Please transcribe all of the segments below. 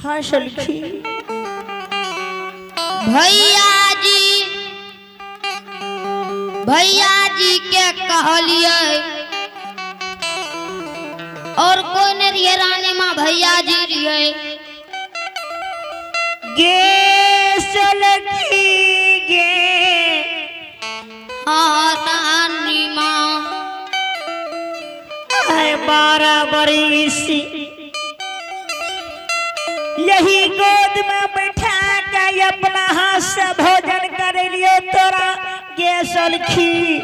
हाँ सलखी भैया जी के कहलिए और कोई ने रिये रानी माँ भैया जी रिये गे सलखी गे हाँ रानी माँ आए 12 बरिस यही गोद में बैठा के अपना हाथ से भोजन कर लियो तोरा गे सलखी।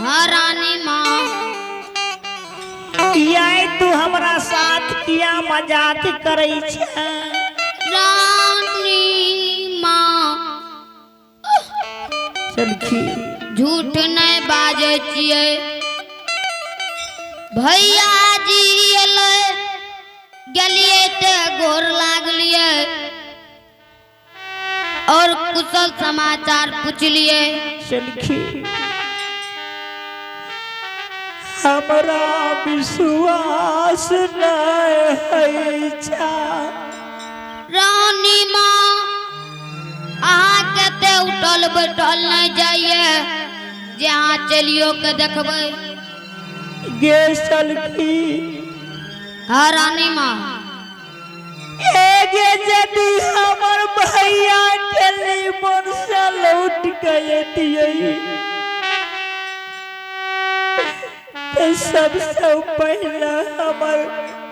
हाँ रानी माँ याई तू हमरा साथ किया मजाक करे छे रानी माँ सलखी झूठ नहीं बाजे छिए भैया जी अले गलिए ते गोर लागलिए और कुशल समाचार पूछ लिए सलखी हमरा विश्वास नहीं है छा रानी माँ अहाँ कहते उठल बैठल नहीं जाइए जहाँ चलियो के देखबै गे सलखी। हाँ रानी माँ एगे यदि हमर भैया टेलीफोन से लौट गए तो सबसे पहले हमर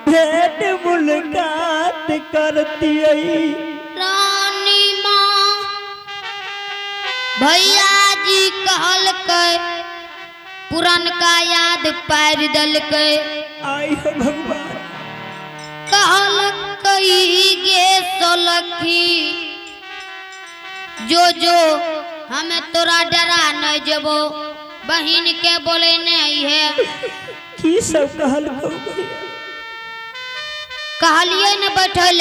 भेंट मुलाकात करती रानी माँ भैया जी कहल पुरनका याद पार दल आई हो भगवान कहल गे सोलखी जो हमें तोरा डरा नहीं जबो बहन के बोले नहीं है की सब कहल कहलिए न बैठल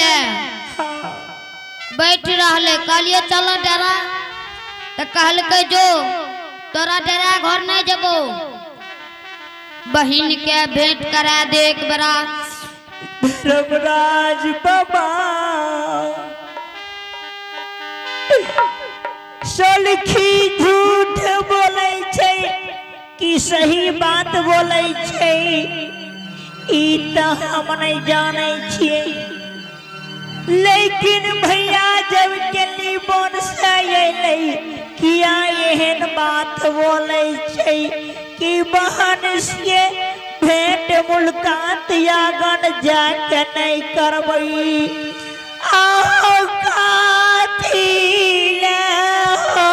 बैठ रहले कहलिए चलो डरा तो कहल जो तोरा डरा घर नहीं जबो बहन के भेंट करा दे एक बड़ा धर्मराज बाबा सलखी झूठ बोले छे कि सही बात बोले छे ई त हम नहीं जाने छिए लेकिन भैया जब टेलीफोन से अइले किया एहन बात बोले छे कि बहन से भेंट मुलाकात यागन जाके नहीं करबई आओ काथी ले हो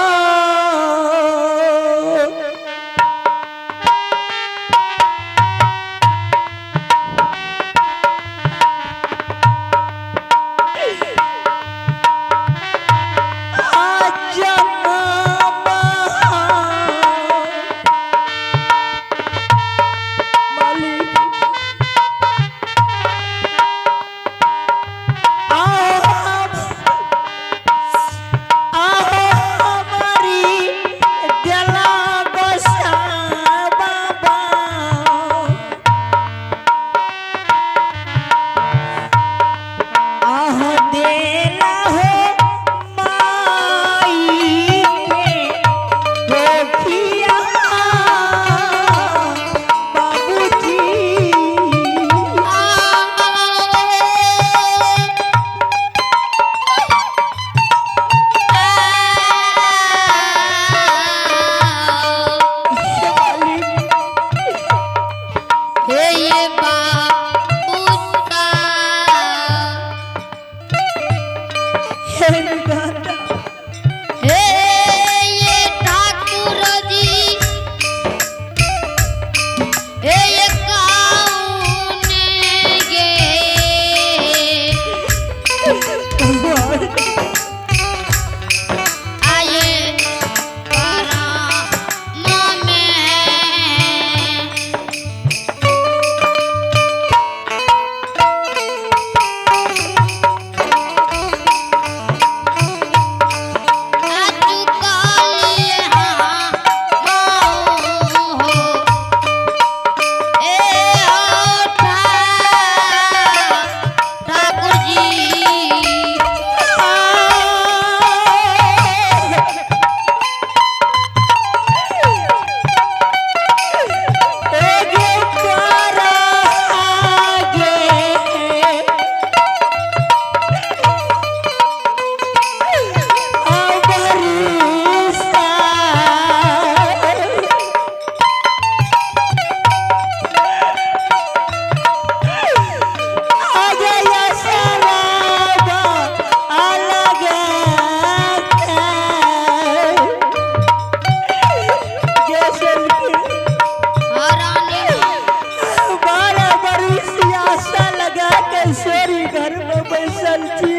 मिलल छी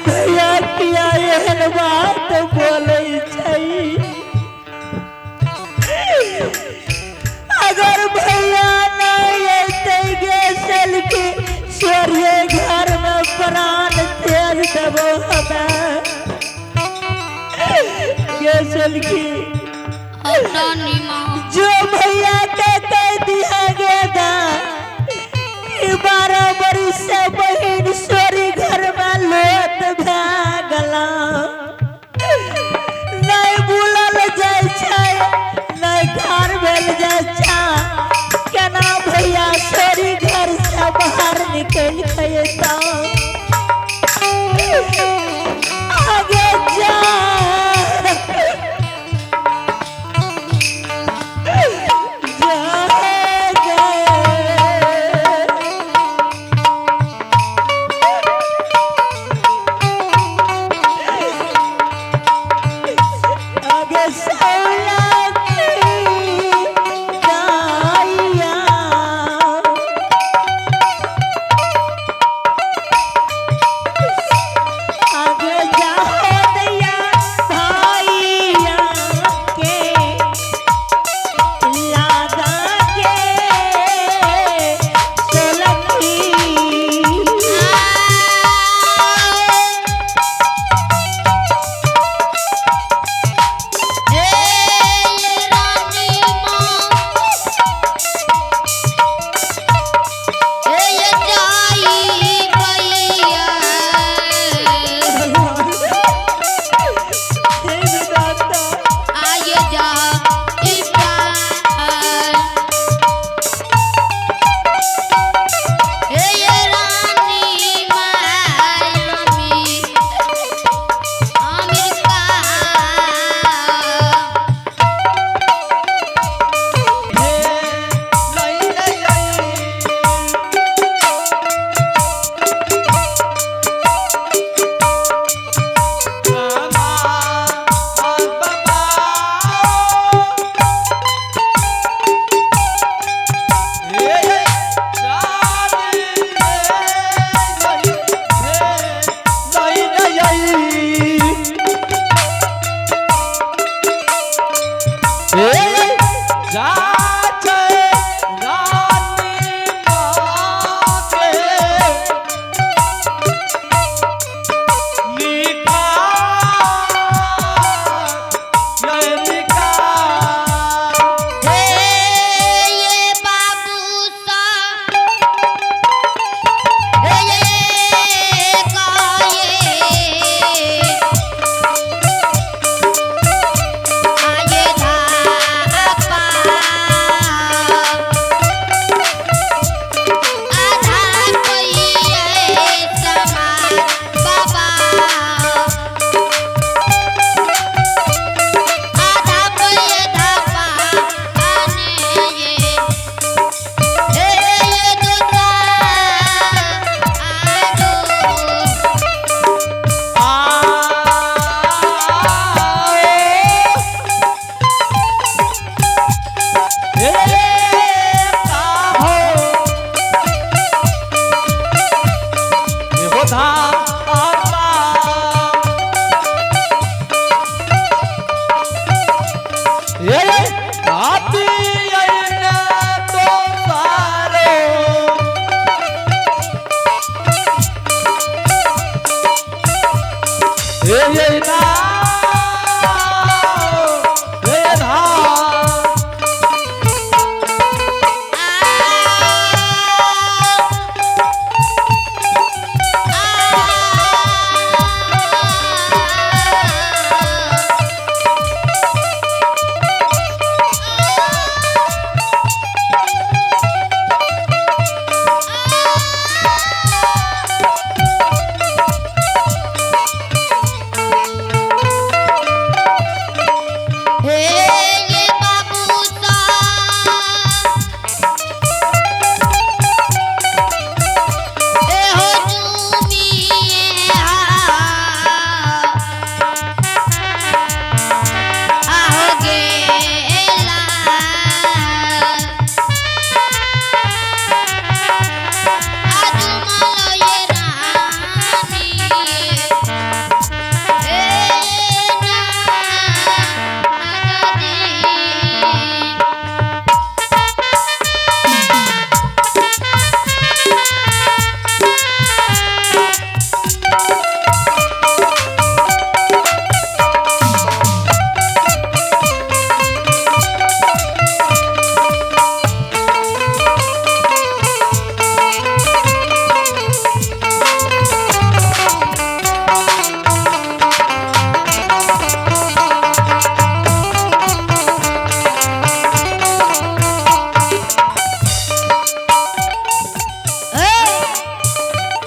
भैया किया एहन बात बोलै छै अगर भैया नहीं अते गेसल की सोरिये घर में प्राण तेल देबो हमें गेसल की जो भैया के कह दिया गया 12 बरिस से बहन सोरी घर में लोट भागला नहीं बुलल जाय छै नहीं घर भेल जाय छै केना भैया सोरी घर से बाहर निकल खैता आगे जा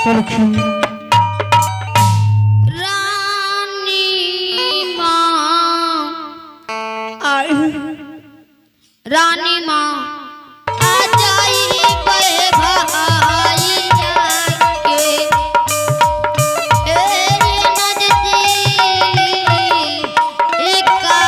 सलखी रानी माँ आई रानी माँ आ जाई बे भाई जाके तेरे नजदीक का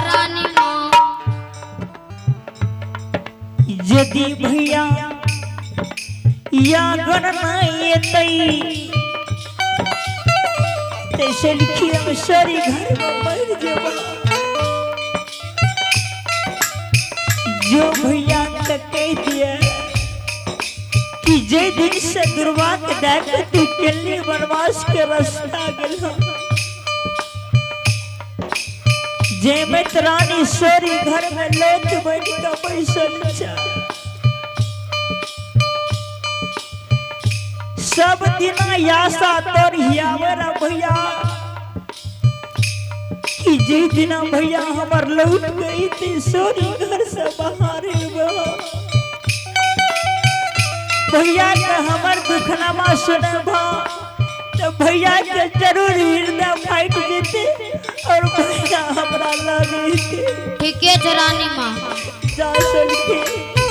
रानी माँ यदि भैया या घर नहीं येतई तैसे लिखी हम सारी घर में मर जेबा जो भैया का कह दिया कि जे दिन से दुर्वा के देख तू केली वनवास के रास्ता गेल जे में रानी सोरी घर में लोट बैठ का बैसल सब दिन यासा तोर हियावरा भैया कि जे दिन भैया हमार लौट गई थी सोरी घर से बाहर भैया का हमार दुखनामा सुने तो भैया के जरूर हृदय फाइट जेते और भैया हमरा लगे थे। ठीक है रानी माँ जा सकते